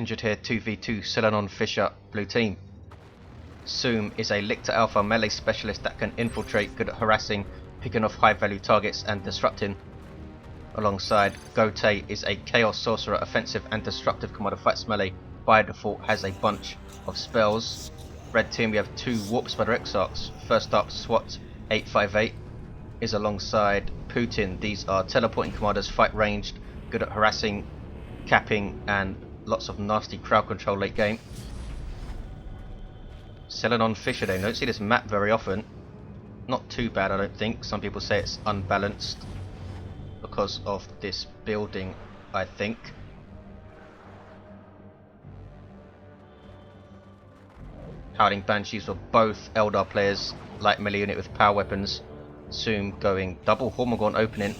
injured here. 2v2 Selenon Fissure, blue team. Soom is a Lictor Alpha melee specialist that can infiltrate, good at harassing, picking off high value targets and disrupting. Alongside, Gote is a Chaos Sorcerer, offensive and destructive commander, fights melee, by default has a bunch of spells. Red team, we have two Spider Exarchs. First up, SWAT858 is alongside Putin. These are teleporting commanders, fight ranged, good at harassing, capping and lots of nasty crowd control late game. Selenon Fissure, they don't see this map very often. Not too bad, I don't think. Some people say it's unbalanced because of this building, I think. Howling Banshees for both Eldar players, light melee unit with power weapons. Soom going double Hormagaunt opening.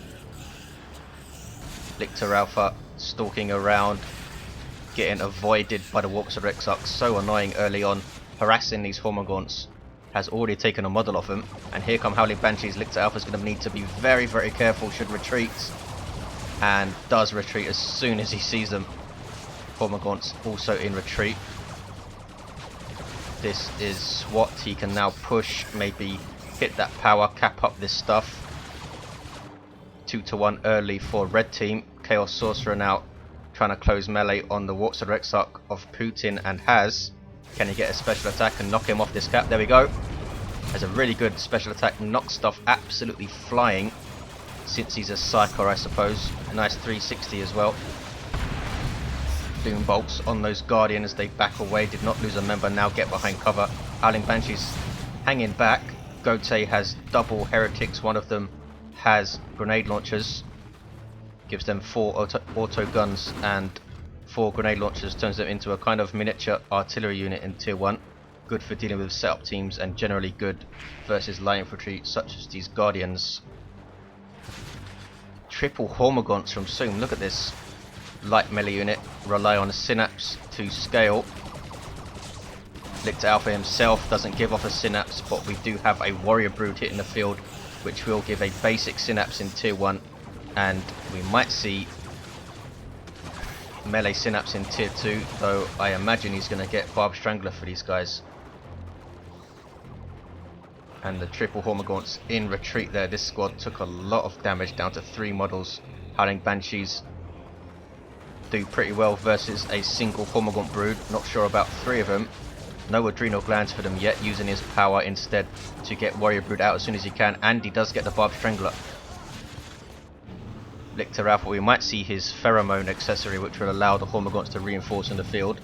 Lictor Alpha stalking around, getting avoided by the Spider Exarchs. So annoying early on, harassing these Hormagaunts. Has already taken a model off him, and here come Howling Banshees. Lictor Alpha is going to need to be very, very careful, should retreat, and does retreat as soon as he sees them. Hormagaunts also in retreat. This is SWAT, he can now push, maybe hit that power, cap up this stuff. 2-1 early for red team. Chaos Sorcerer now trying to close melee on the Spider Exarch of Putin, and has. Can he get a special attack and knock him off this cap? There we go. Has a really good special attack, knocks stuff absolutely flying, since he's a Psycho, I suppose. A nice 360 as well. Doom bolts on those Guardians, they back away, did not lose a member, now get behind cover. Howling Banshees hanging back. Gote has double Heretics, one of them has grenade launchers. Gives them 4 auto guns and 4 grenade launchers, turns them into a kind of miniature artillery unit in tier 1. Good for dealing with setup teams and generally good versus light infantry such as these Guardians. Triple Hormagaunts from Soom, look at this. Light melee unit, rely on Synapse to scale. Lictor Alpha himself doesn't give off a Synapse, but we do have a Warrior Brood hitting the field, which will give a basic Synapse in tier 1, and we might see melee Synapse in tier 2, though I imagine he's going to get Barb Strangler for these guys. And the triple Hormagaunts in retreat there. This squad took a lot of damage, down to 3 models. Howling Banshees do pretty well versus a single Hormagaunt Brood. Not sure about 3 of them. No adrenal glands for them yet, using his power instead to get Warrior Brood out as soon as he can, and he does get the Barb Strangler. Lictor Alpha, we might see his pheromone accessory, which will allow the Hormagaunts to reinforce in the field.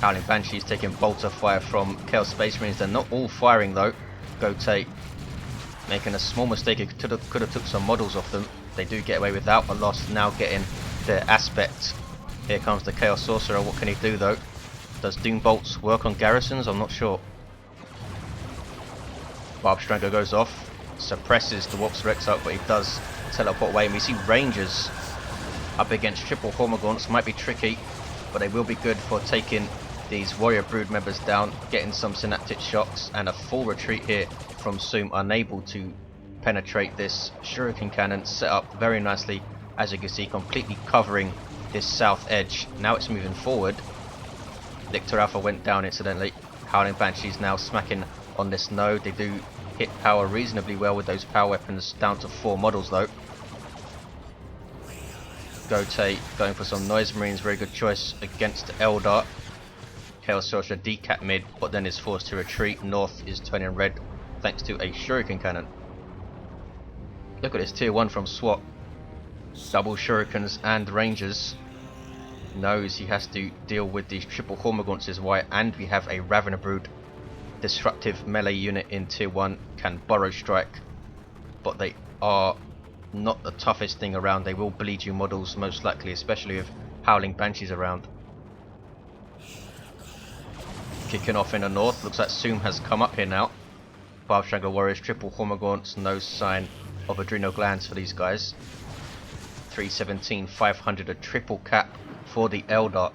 Howling Banshees taking bolter fire from Chaos Space Marines. They're not all firing though. Gote making a small mistake, he could have took some models off them. They do get away without a loss, now getting their aspect. Here comes the Chaos Sorcerer, what can he do though? Does Doom Bolts work on garrisons? I'm not sure. Barb Strangler goes off, suppresses the Spider Exarch, but he does teleport away, and we see Rangers up against triple Hormagaunts. Might be tricky, but they will be good for taking these Warrior Brood members down, getting some synaptic shocks, and a full retreat here from Soom, unable to penetrate this Shuriken cannon set up very nicely, as you can see, completely covering this south edge. Now it's moving forward. Lictor Alpha went down incidentally. Howling Banshees now smacking on this node. They do hit power reasonably well with those power weapons, down to 4 models though. Gote going for some Noise Marines, very good choice against Eldar. Chaos Sorcerer decap mid, but then is forced to retreat. North is turning red thanks to a Shuriken cannon. Look at this tier 1 from SWAT. Double Shurikens and Rangers. Knows he has to deal with these triple Hormagaunts is why, and we have a Ravener Brood. Disruptive melee unit in tier 1, can burrow strike, but they are not the toughest thing around. They will bleed you models most likely, especially with Howling Banshees around. Kicking off in the north, looks like Soom has come up here now. Barb Strangler Warriors, triple Hormagaunts, no sign of adrenal glands for these guys. 317, 500, a triple cap for the Eldar.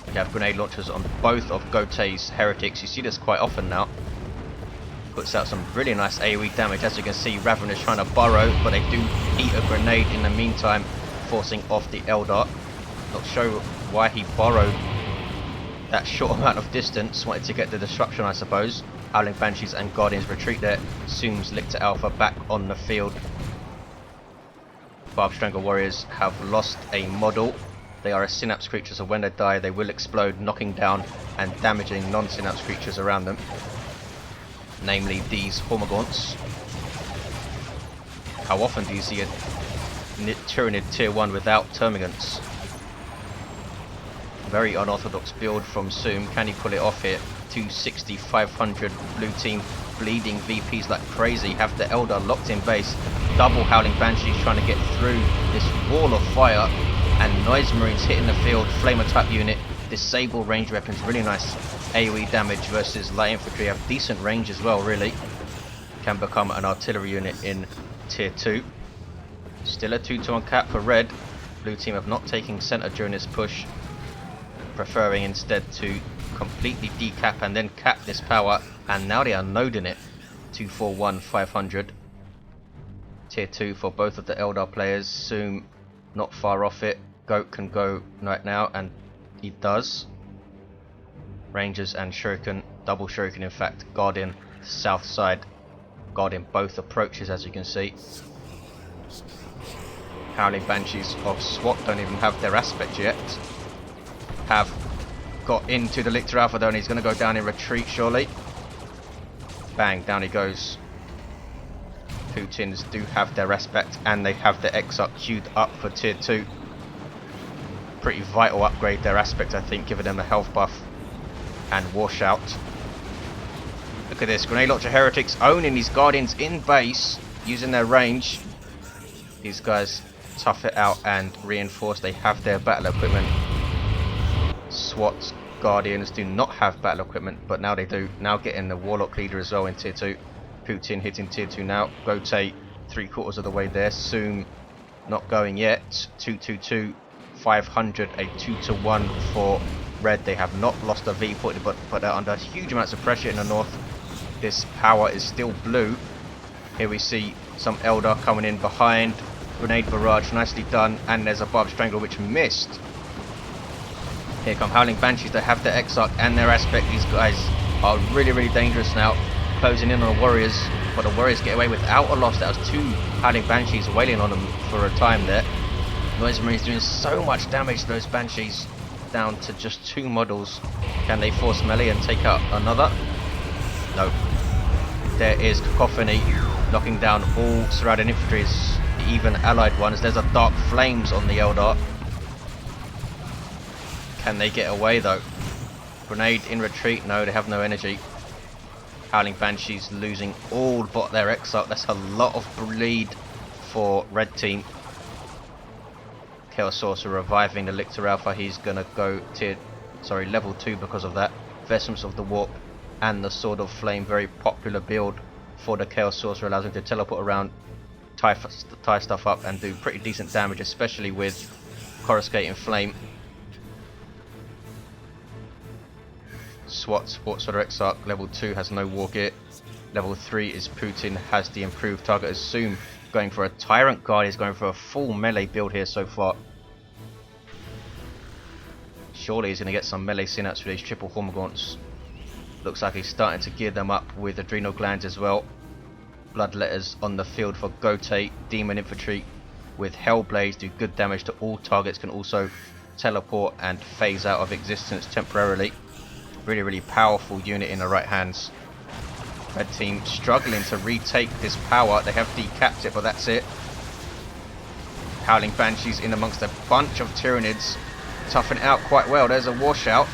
We have grenade launchers on both of Gote's Heretics. You see this quite often now. Puts out some really nice AoE damage. As you can see, Raven is trying to burrow, but they do eat a grenade in the meantime forcing off the Eldar. Not sure why he borrowed that short amount of distance. Wanted to get the disruption, I suppose. Howling Banshees and Guardians retreat there. Soom's Lictor Alpha back on the field. Barb Strangler Warriors have lost a model. They are a synapse creature, so when they die they will explode, knocking down and damaging non-synapse creatures around them. Namely these Hormagaunts. How often do you see a Tyranid tier 1 without Termagants? Very unorthodox build from Soom. Can he pull it off here? 260, 500 blue team bleeding VPs like crazy. Have the Eldar locked in base. Double Howling Banshees trying to get through this wall of fire. And Noise Marines hitting the field. Flamer type unit. Disable range weapons. Really nice AoE damage versus light infantry. Have decent range as well, really. Can become an artillery unit in tier 2. Still a 2-to-1 cap for red. Blue team have not taken center during this push, preferring instead to completely decap and then cap this power, and now they are noding it. 241 500. Tier 2 for both of the Eldar players. Soom not far off it. Gote can go right now, and he does. Rangers and Shuriken, double Shuriken in fact, guarding the south side, guarding both approaches as you can see. Howling Banshees of SWAT don't even have their aspect yet. Have got into the Lictor Alpha though, and he's going to go down in retreat surely. Bang, down he goes. Putins do have their aspect, and they have the Exarch queued up for tier 2. Pretty vital upgrade, their aspect, I think, giving them a health buff and washout. Look at this, Grenade Launcher Heretics owning these Guardians in base, using their range. These guys tough it out and reinforce. They have their battle equipment. SWAT Guardians do not have battle equipment, but now they do. Now getting the Warlock Leader as well in tier 2. Putin hitting tier 2 now. Gote 3/4 of the way there. Soom not going yet. 222 500, a 2-to-1 for red. They have not lost a V point, but they're under huge amounts of pressure in the north. This power is still blue. Here we see some Eldar coming in behind. Grenade barrage, nicely done, and there's a Barb Strangler which missed. Here come Howling Banshees. They have their Exarch and their aspect. These guys are really, really dangerous now, closing in on the Warriors, but the Warriors get away without a loss. That was 2 Howling Banshees wailing on them for a time there. Noise Marines doing so much damage to those Banshees, down to just 2 models. Can they force melee and take out another? No. There is Cacophony knocking down all surrounding infantries, even allied ones. There's a Dark Flames on the Eldar. Can they get away though? Grenade in retreat. No, they have no energy. Howling Banshees losing all but their Exarch. That's a lot of bleed for red team. Chaos Sorcerer reviving the Lictor Alpha. He's gonna go level 2 because of that. Vestments of the Warp and the Sword of Flame, very popular build for the Chaos Sorcerer. Allows him to teleport around, tie stuff up, and do pretty decent damage, especially with Coruscating Flame. Sorcerer Exarch level 2 has no war gear. Level 3 is Putin, has the improved target as Soom. Going for a Tyrant Guard, he's going for a full melee build here so far. Surely he's going to get some melee synapse for these triple Hormagaunts. Looks like he's starting to gear them up with Adrenal Glands as well. Bloodletters on the field for Gote. Demon Infantry with Hellblades do good damage to all targets, can also teleport and phase out of existence temporarily. Really, really powerful unit in the right hands. Red team struggling to retake this power. They have decapped it, but that's it. Howling Banshees in amongst a bunch of Tyranids. Toughen it out quite well. There's a washout,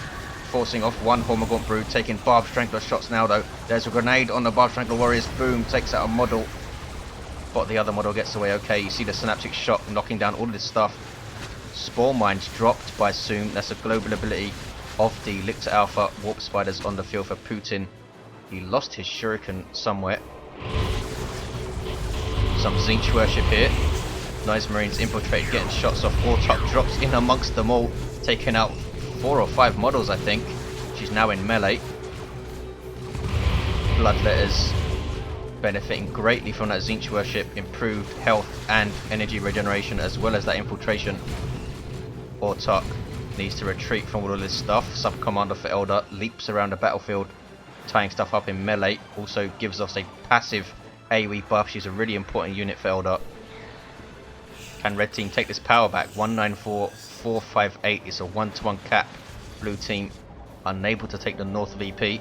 forcing off one Hormagaunt Brood, taking Barb Strangler shots now though. There's a grenade on the Barb Strangler Warriors. Boom, takes out a model. But the other model gets away okay. You see the Synaptic Shock knocking down all of this stuff. Spore Mines dropped by Soom. That's a global ability of the Lictor Alpha. Warp Spiders on the field for Putin. He lost his Shuriken somewhere. Some Zinch worship here. Noise Marines infiltrate, getting shots off. Wartuck drops in amongst them all, taking out 4 or 5 models I think. She's now in melee. Bloodletters benefiting greatly from that Tzeentch worship, improved health and energy regeneration, as well as that infiltration. Autarch needs to retreat from all of this stuff. Sub-commander for Eldar leaps around the battlefield, tying stuff up in melee. Also gives us a passive AoE buff. She's a really important unit for Eldar. Can red team take this power back? 194458 is a 1-to-1 cap. Blue team unable to take the north VP.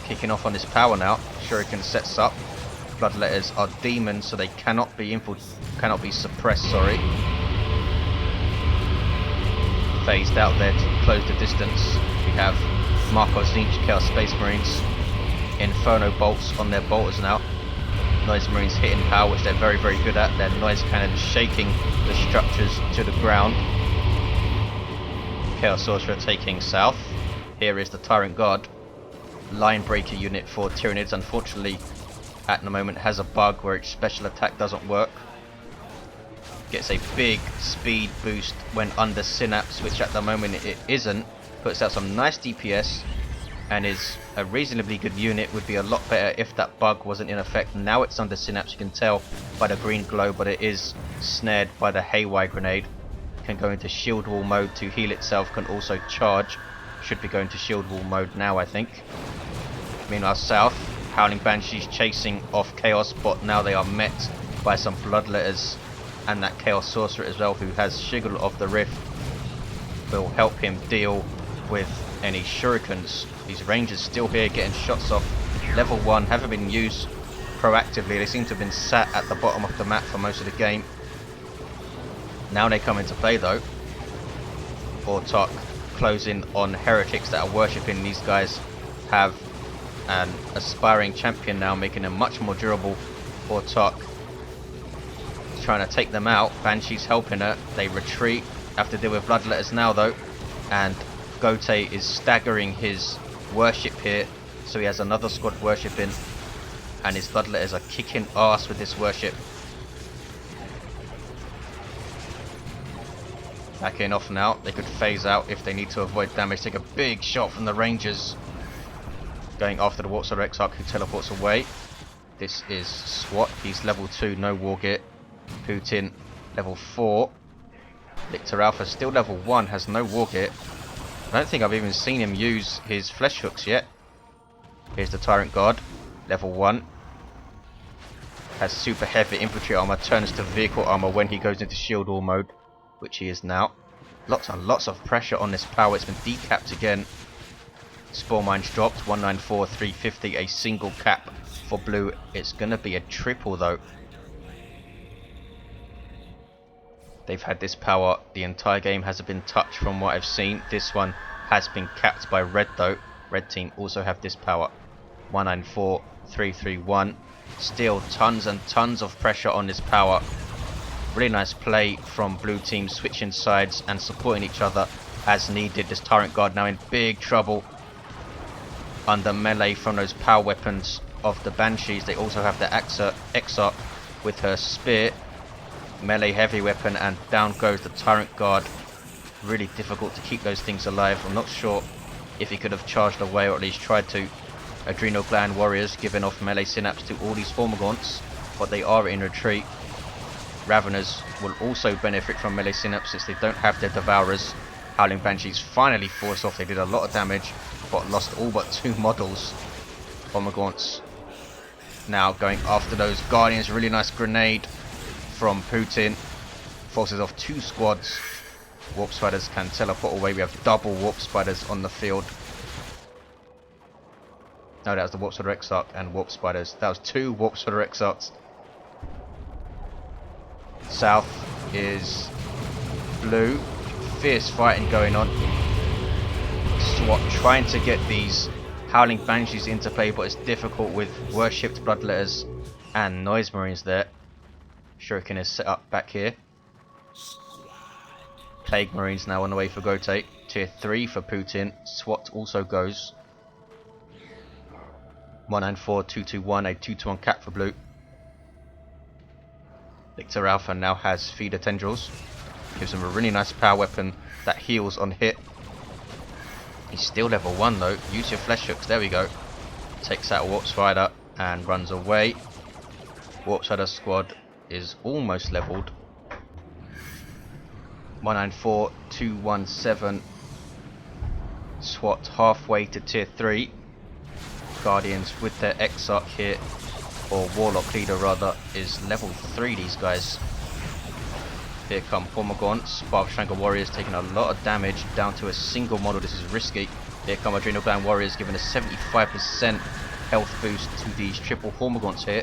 Kicking off on this power now. Shuriken sets up. Bloodletters are demons, so they cannot be suppressed. Sorry. Phased out there to close the distance. We have Marco Tzeentch, Chaos Space Marines, Inferno bolts on their bolters now. Noise Marines hitting power, which they're very, very good at. Their noise cannon shaking the structures to the ground. Chaos Sorcerer taking south. Here is the Tyrant Guard. Line breaker unit for Tyranids, unfortunately at the moment has a bug where its special attack doesn't work. Gets a big speed boost when under Synapse, which at the moment it isn't. Puts out some nice DPS and is a reasonably good unit. Would be a lot better if that bug wasn't in effect. Now it's under Synapse, you can tell by the green glow, but it is snared by the Haywire grenade. Can go into shield wall mode to heal itself, can also charge. Should be going to shield wall mode now, I think. Meanwhile south, Howling Banshees chasing off Chaos, but now they are met by some Bloodletters and that Chaos Sorcerer as well, who has Sigil of the Rift. Will help him deal with any shurikens. These rangers still here getting shots off. Level 1 haven't been used proactively. They seem to have been sat at the bottom of the map for most of the game. Now they come into play though. Autarch closing on heretics that are worshipping. These guys have an aspiring champion now, making them much more durable. Autarch trying to take them out. Banshee's helping her. They retreat. Have to deal with Bloodletters now though. And Gote is staggering his worship here. So he has another squad worshipping. And his Bloodletters are kicking ass with this worship. Backing off now. They could phase out if they need to avoid damage. Take a big shot from the Rangers. Going after the Sorcerer Exarch, who teleports away. This is SWAT. He's level 2, no Wargit. Putin, level 4. Lictor Alpha, still level 1, has no Wargit. I don't think I've even seen him use his flesh hooks yet. Here's the Tyrant Guard, level 1. Has super heavy infantry armor, turns to vehicle armor when he goes into shield wall mode, which he is now. Lots and lots of pressure on this power. It's been decapped again. Spore mines dropped, 194350, a single cap for blue. It's going to be a triple though. They've had this power the entire game, hasn't been touched from what I've seen. This one has been capped by red though. Red team also have this power. 194331. Still tons and tons of pressure on this power. Really nice play from blue team, switching sides and supporting each other as needed. This Tyrant Guard now in big trouble under melee from those power weapons of the Banshees. They also have the Exarch with her spear, melee heavy weapon, and down goes the Tyrant Guard. Really difficult to keep those things alive. I'm not sure if he could have charged away or at least tried to. Adrenal Gland Warriors giving off melee synapse to all these Formagants, but they are in retreat. Raveners will also benefit from melee synapse since they don't have their Devourers. Howling Banshees finally forced off. They did a lot of damage but lost all but 2 models. Formagants now going after those Guardians. Really nice grenade from Putin. Forces off 2 squads. Warp Spiders can teleport away. We have double Warp Spiders on the field. No, that was the Sorcerer Exarch and Warp Spiders. That was 2 Sorcerer Exarchs. South is blue. Fierce fighting going on. SWAT trying to get these Howling Banshees into play, but it's difficult with worshipped Bloodletters and Noise Marines there. Shuriken is set up back here. Plague Marines now on the way for Gote. Tier 3 for Putin. SWAT also goes. 194221, a 2-to-1 cap for blue. Lictor Alpha now has Feeder Tendrils. Gives him a really nice power weapon that heals on hit. He's still level 1 though. Use your flesh hooks. There we go. Takes out a Warp Spider and runs away. Warp Spider squad is almost leveled. 194217. SWAT halfway to tier 3. Guardians with their Exarch here, or Warlock leader rather, is level 3, these guys. Here come Hormagaunts, Barb Strangle Warriors taking a lot of damage down to a single model. This is risky. Here come Adrenal Gland Warriors giving a 75% health boost to these triple Hormagaunts here.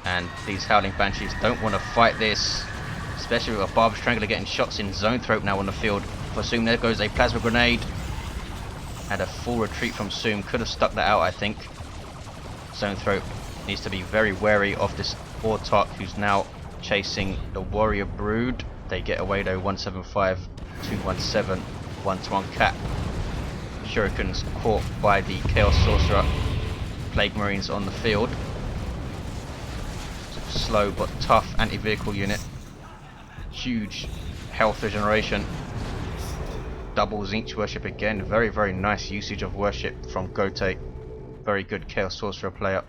And these Howling Banshees don't want to fight this, especially with a Barb Strangler getting shots in Zone Throat now on the field. For Soom, there goes a Plasma Grenade. And a full retreat from Soom. Could have stuck that out, I think. Zone Throat needs to be very wary of this Autarch, who's now chasing the Warrior Brood. They get away though. 175, 217, 1-to-1 cap. Shurikens caught by the Chaos Sorcerer. Plague Marines on the field. Slow but tough anti-vehicle unit. Huge health regeneration. Double Zinch Worship again. Very, very nice usage of worship from Gote. Very good Chaos Sorcerer player.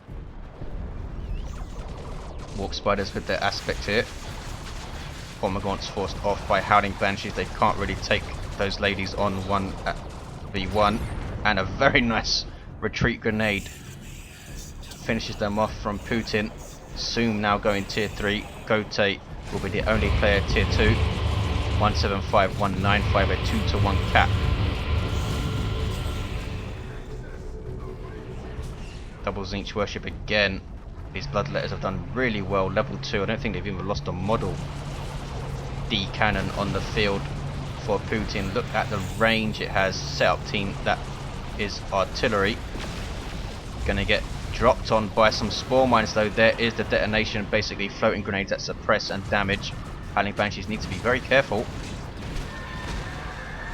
Warp Spiders with their aspect here. Hormagaunts forced off by Howling Banshees. They can't really take those ladies on 1v1. And a very nice retreat grenade finishes them off from Putin. Soom now going tier 3. Gote will be the only player tier 2. 175, 195, a 2-to-1 cap. Double Zinch Worship again. These Bloodletters have done really well. Level 2. I don't think they've even lost a model. D cannon on the field for Putin. Look at the range it has. Setup team, that is artillery. Gonna get dropped on by some Spore Mines though. There is the detonation. Basically floating grenades that suppress and damage. Howling Banshees need to be very careful.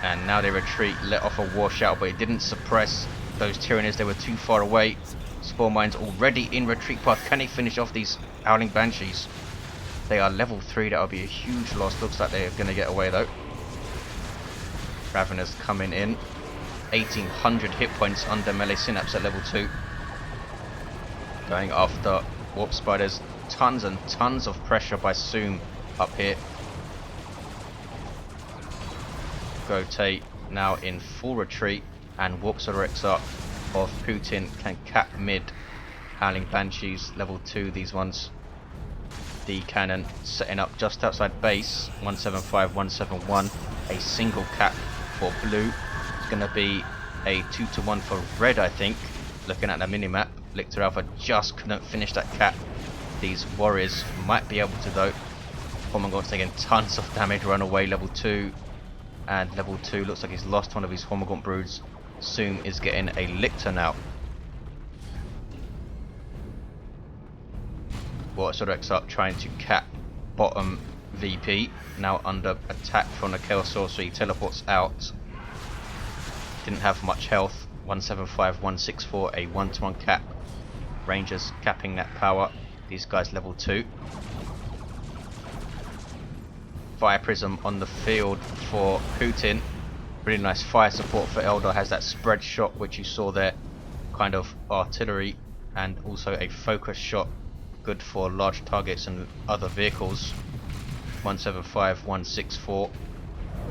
And now they retreat, let off a War Shout, but it didn't suppress those Tyranids. They were too far away. Spore Mines already in retreat path. Can he finish off these Howling Banshees? They are level 3. That would be a huge loss. Looks like they're going to get away though. Raveners coming in. 1800 hit points under melee Synapse at level 2. Going after Warp Spiders. Tons and tons of pressure by Soom up here. Gote now in full retreat, and Warp Exarch of Putin can cap mid. Howling Banshees level 2, these ones. D cannon setting up just outside base. 175, 171, a single cap for blue. It's going to be a 2-to-1 for red, I think. Looking at the minimap, Lictor Alpha just couldn't finish that cap. These warriors might be able to though. Hormagaunts taking tons of damage, run away. Level 2, and level 2 looks like he's lost one of his Hormagaunt broods. Soom is getting a Lictor now. Sorcerer Exarch trying to cap bottom VP, now under attack from the Chaos Sorcerer. He teleports out. Didn't have much health. 175, 164, a 1-to-1 cap. Rangers capping that power. These guys level 2. Fire Prism on the field for Putin. Really nice fire support for Eldar. Has that spread shot which you saw there. Kind of artillery, and also a focus shot. Good for large targets and other vehicles. 175, 164.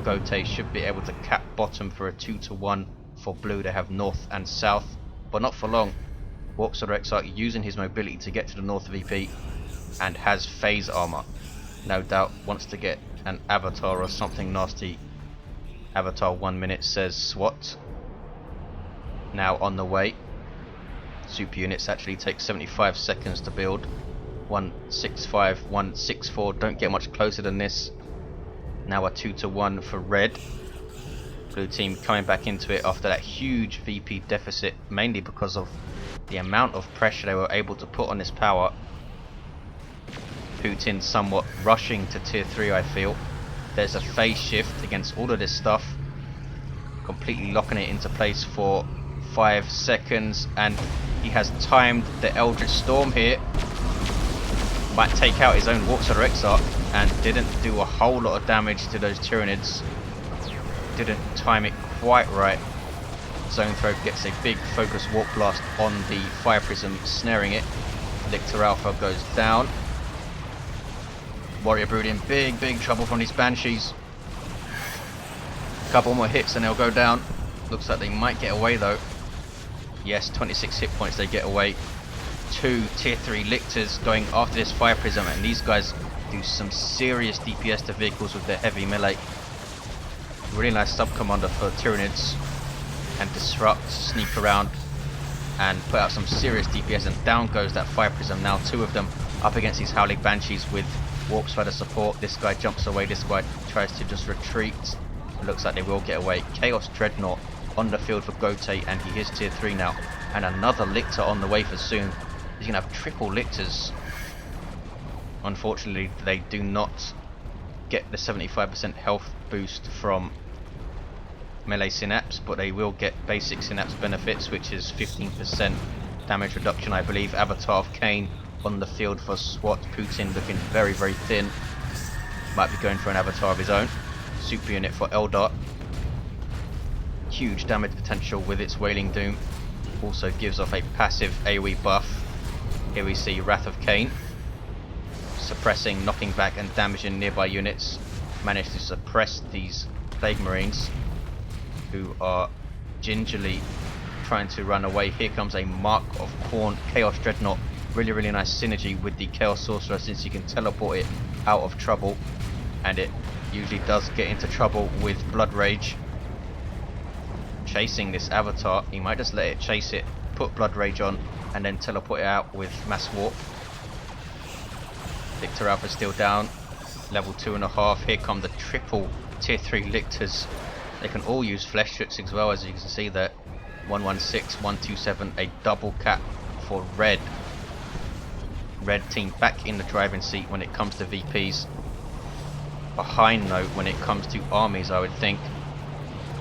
Gote should be able to cap bottom for a 2-to-1 for blue. They have north and south, but not for long. Sorcerer Exarch using his mobility to get to the north VP, and has phase armor. No doubt wants to get an avatar or something nasty. Avatar 1 minute says SWAT. Now on the way. Super units actually take 75 seconds to build. 165, 164. Don't get much closer than this. Now a 2-to-1 for red. Blue team coming back into it after that huge VP deficit, mainly because of the amount of pressure they were able to put on this power. Putin somewhat rushing to tier 3, I feel. There's a phase shift against all of this stuff. Completely locking it into place for 5 seconds, and he has timed the Eldritch Storm here. Might take out his own Sorcerer Exarch, and didn't do a whole lot of damage to those Tyranids. Didn't time it quite right. Zone Throat gets a big focus Warp Blast on the Fire Prism, snaring it. Lictor Alpha goes down. Warrior Brood in big trouble from these Banshees. Couple more hits and they'll go down. Looks like they might get away though. Yes, 26 hit points, they get away. 2 tier 3 Lictors going after this Fire Prism, and these guys do some serious DPS to vehicles with their heavy melee. Really nice sub commander for Tyranids. And disrupt, sneak around and put out some serious DPS, and down goes that Fire Prism. Now 2 of them up against these Howling Banshees with Warp Spider support. This guy jumps away, this guy tries to just retreat. It looks like they will get away. Chaos Dreadnought on the field for Gote, and he is tier 3 now. And another Lictor on the way for Soom. He's going to have triple Lictors. Unfortunately, they do not get the 75% health boost from melee synapse, but they will get basic synapse benefits, which is 15% damage reduction, I believe. Avatar of Kane on the field for SWAT. Putin looking very thin. Might be going for an avatar of his own. Super unit for Eldar. Huge damage potential with its Wailing Doom. Also gives off a passive AoE buff. Here we see Wrath of Kane. Suppressing, knocking back and damaging nearby units. Managed to suppress these Plague Marines, who are gingerly trying to run away. Here comes a Mark of Khorne Chaos Dreadnought. Really nice synergy with the Chaos Sorcerer, since you can teleport it out of trouble, and it usually does get into trouble with Blood Rage. Chasing this avatar, he might just let it chase it, put Blood Rage on, and then teleport it out with Mass Warp. Lictor Alpha still down, level 2.5. Here come the triple tier 3 Lictors. They can all use Flesh Shoots as well, as you can see there. 116, 127, a double cap for red. Red team back in the driving seat when it comes to VPs. Behind though when it comes to armies, I would think.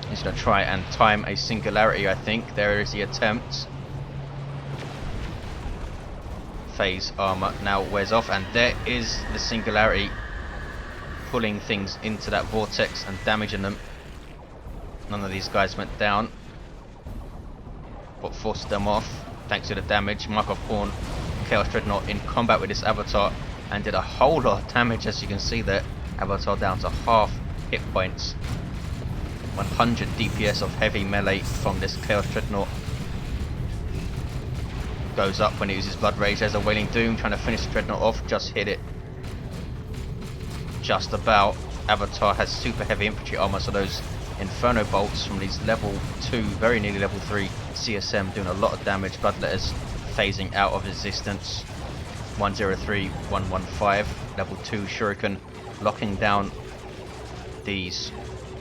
He's going to try and time a singularity, I think. There is the attempt. Phase armor now wears off, and there is the singularity, pulling things into that vortex and damaging them. None of these guys went down, but forced them off thanks to the damage. Mark of Khorne Chaos Dreadnought in combat with this avatar and did a whole lot of damage, as you can see there. Avatar down to half hit points. 100 DPS of heavy melee from this Chaos Dreadnought. Goes up when he uses Blood Rage. There's a Wailing Doom trying to finish the Dreadnought off. Just hit it. Just about. Avatar has super heavy infantry armor, so those Inferno bolts from these level 2, very nearly level 3 CSM doing a lot of damage. Bloodletters phasing out of existence. 103, 115, level 2 Shuriken locking down these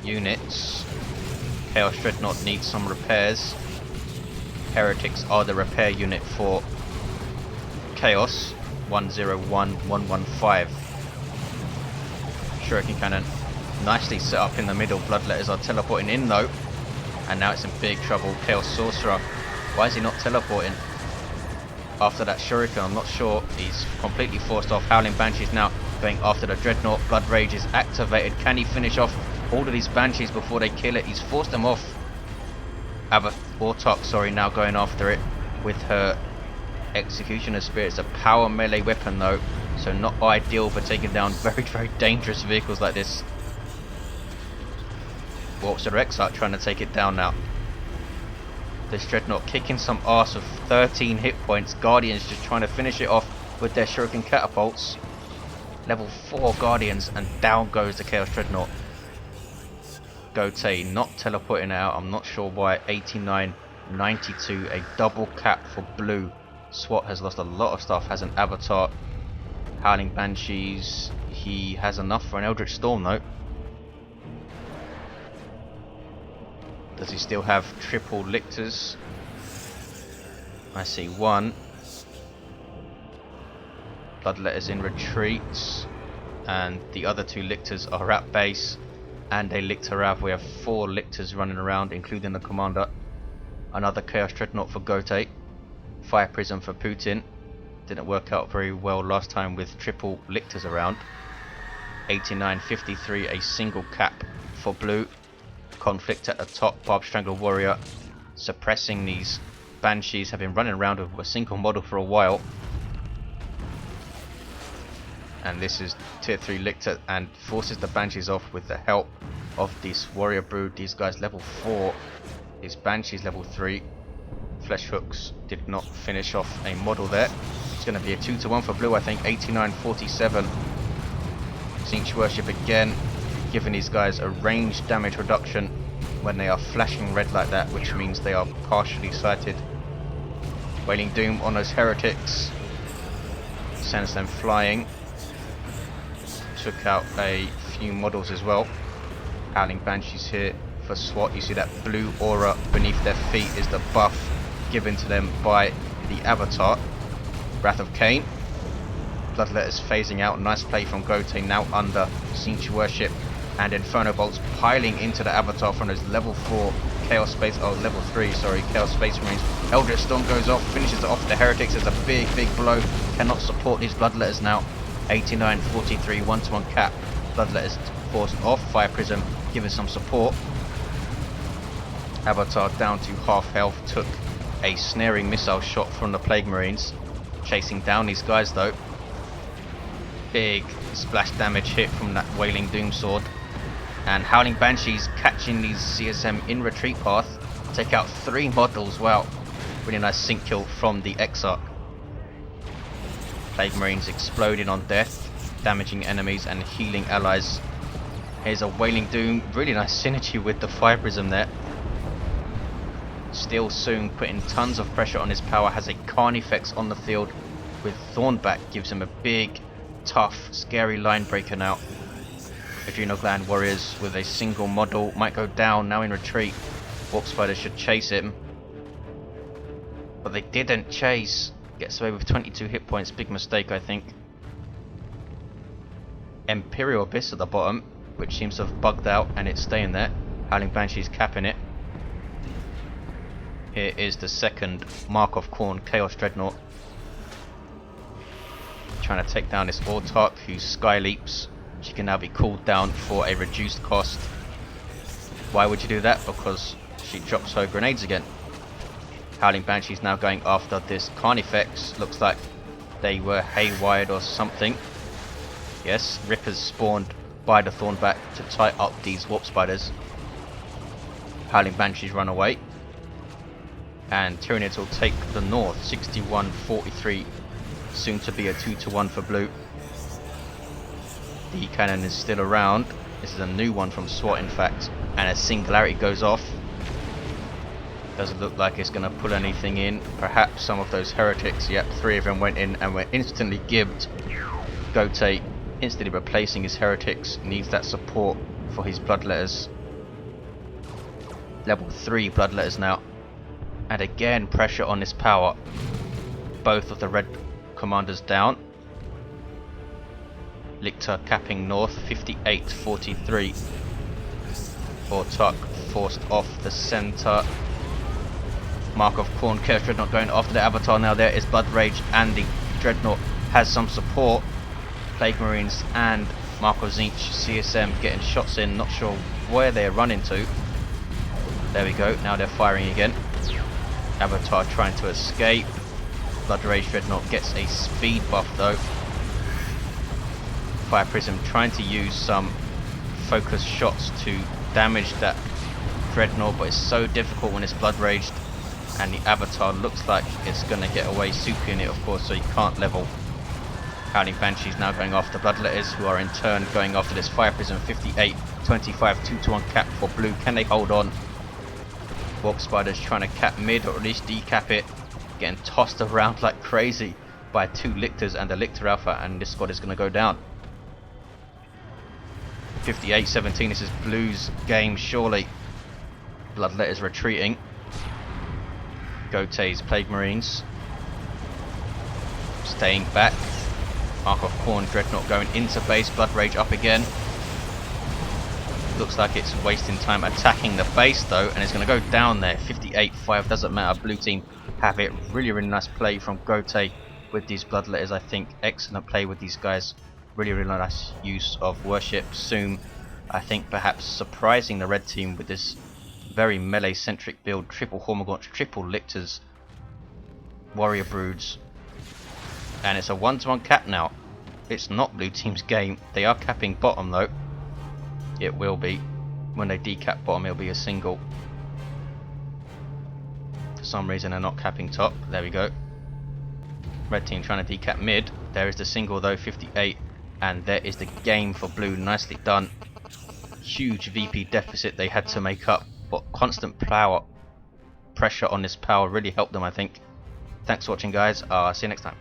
units. Chaos Dreadnought needs some repairs. Heretics are the repair unit for Chaos. 101, 115. Shuriken Cannon nicely set up in the middle. Bloodletters are teleporting in though, and now it's in big trouble. Chaos Sorcerer, why is he not teleporting after that Shuriken? I'm not sure. He's completely forced off. Howling Banshees now going after the Dreadnought. Blood Rage is activated. Can he finish off all of these Banshees before they kill it? He's forced them off. Autok, sorry, now going after it with her Executioner Spirit. It's a power melee weapon though, so not ideal for taking down very dangerous vehicles like this. Sorcerer Exarch trying to take it down now. This Dreadnought kicking some ass with 13 hit points. Guardians just trying to finish it off with their Shuriken Catapults. Level 4 Guardians, and down goes the Chaos Dreadnought. Gote not teleporting out, I'm not sure why. 89, 92, a double cap for blue. SWAT has lost a lot of stuff, has an avatar. Howling Banshees, he has enough for an Eldritch Storm though. Does he still have triple Lictors? I see one. Bloodletters in retreat, and the other 2 Lictors are at base, and a Lictor Av. We have 4 Lictors running around, including the commander. Another Chaos Dreadnought for Gote. Fire Prism for Putin. Didn't work out very well last time with triple Lictors around. 89, 53, a single cap for blue. Conflict at the top. Barb Strangler Warrior suppressing these Banshees. Have been running around with a single model for a while. And this is tier 3 Lictor and forces the Banshees off with the help of this Warrior Brood. These guys level 4, his Banshees level 3. Flesh Hooks did not finish off a model there. It's going to be a 2-to-1 for blue, I think. 89-47. Tzeentch Worship again, giving these guys a range damage reduction when they are flashing red like that, which means they are partially sighted. Wailing Doom on those heretics sends them flying. Took out a few models as well. Howling Banshees here for SWAT. You see that blue aura beneath their feet is the buff given to them by the avatar. Wrath of Cain. Bloodletters phasing out. Nice play from Gote, now under Tzeentch Worship. And Inferno Bolts piling into the avatar from those level 4 Chaos Space, level 3, sorry, Chaos Space Marines. Eldritch Storm goes off, finishes it off the heretics. There's a big blow. Cannot support these Bloodletters now. 89-43, 1-to-1 cap. Bloodletters forced off. Fire Prism giving some support. Avatar down to half health. Took a snaring missile shot from the Plague Marines. Chasing down these guys though. Big splash damage hit from that Wailing Doom Sword. And Howling Banshees catching these CSM in retreat path. Take out 3 models. Wow. Really nice sync kill from the Exarch. Plague Marines exploding on death, damaging enemies and healing allies. Here's a Wailing Doom. Really nice synergy with the Fire Prism there. Still Soom putting tons of pressure on his power. Has a Carnifex on the field with Thornback. Gives him a big, tough, scary line breaker now. Adrenal Gland Warriors with a single model might go down now in retreat. Warp Spider should chase him, but they didn't chase. Gets away with 22 hit points. Big mistake, I think. Imperial Abyss at the bottom, which seems to have bugged out, and it's staying there. Howling Banshees capping it. Here is the second Mark of Khorne Chaos Dreadnought, trying to take down this Autarch who sky leaps. She can now be cooled down for a reduced cost. Why would you do that? Because she drops her grenades again. Howling Banshees now going after this Carnifex. Looks like they were haywired or something. Yes, Rippers spawned by the Thornback to tie up these Warp Spiders. Howling Banshees run away. And Tyranids will take the north. 61-43. Soon to be a 2-to-1 for blue. The cannon is still around. This is a new one from SWAT in fact. And a Singularity goes off. Doesn't look like it's going to pull anything in. Perhaps some of those heretics. Yep, 3 of them went in and were instantly gibbed. Gote instantly replacing his heretics. Needs that support for his Bloodletters. Level 3 Bloodletters now. And again pressure on this power. Both of the red commanders down. Lictor capping north. 58-43. Autarch forced off the centre. Mark of Khorne Chaos Dreadnought going after the avatar now. There is Blood Rage and the Dreadnought has some support. Plague Marines and Mark of Tzeentch CSM getting shots in. Not sure where they're running to. There we go. Now they're firing again. Avatar trying to escape. Blood Rage Dreadnought gets a speed buff though. Fire Prism trying to use some focus shots to damage that Dreadnought, but it's so difficult when it's Blood Raged. And the avatar looks like it's going to get away. Super unit of course, so you can't level. Howling Banshees now going after Bloodletters, who are in turn going after this Fire Prism. 58-25, 2-to-1 cap for blue. Can they hold on? Warp Spiders trying to cap mid, or at least decap it. Getting tossed around like crazy by 2 Lictors and the Lictor Alpha, and this squad is going to go down. 58-17, this is blue's game surely. Bloodletters retreating. Gote's Plague Marines staying back. Mark of Khorne Dreadnought going into base. Blood Rage up again. Looks like it's wasting time attacking the base though, and it's going to go down there. 58-5, doesn't matter. Blue team have it. Really nice play from Gote with these Bloodletters, I think. Excellent play with these guys. Really nice use of worship. Soom, I think, perhaps surprising the red team with this very melee centric build. Triple Hormagaunts, triple Lictors, Warrior Broods, and it's a 1-to-1 cap now. it's not blue team's game. They are capping bottom though. It will be. When they decap bottom, it'll be a single. For some reason they're not capping top. There we go. Red team trying to decap mid. There is the single though, 58. And there is the game for blue. Nicely done. Huge VP deficit they had to make up. But constant power pressure on this power really helped them, I think. Thanks for watching, guys. See you next time.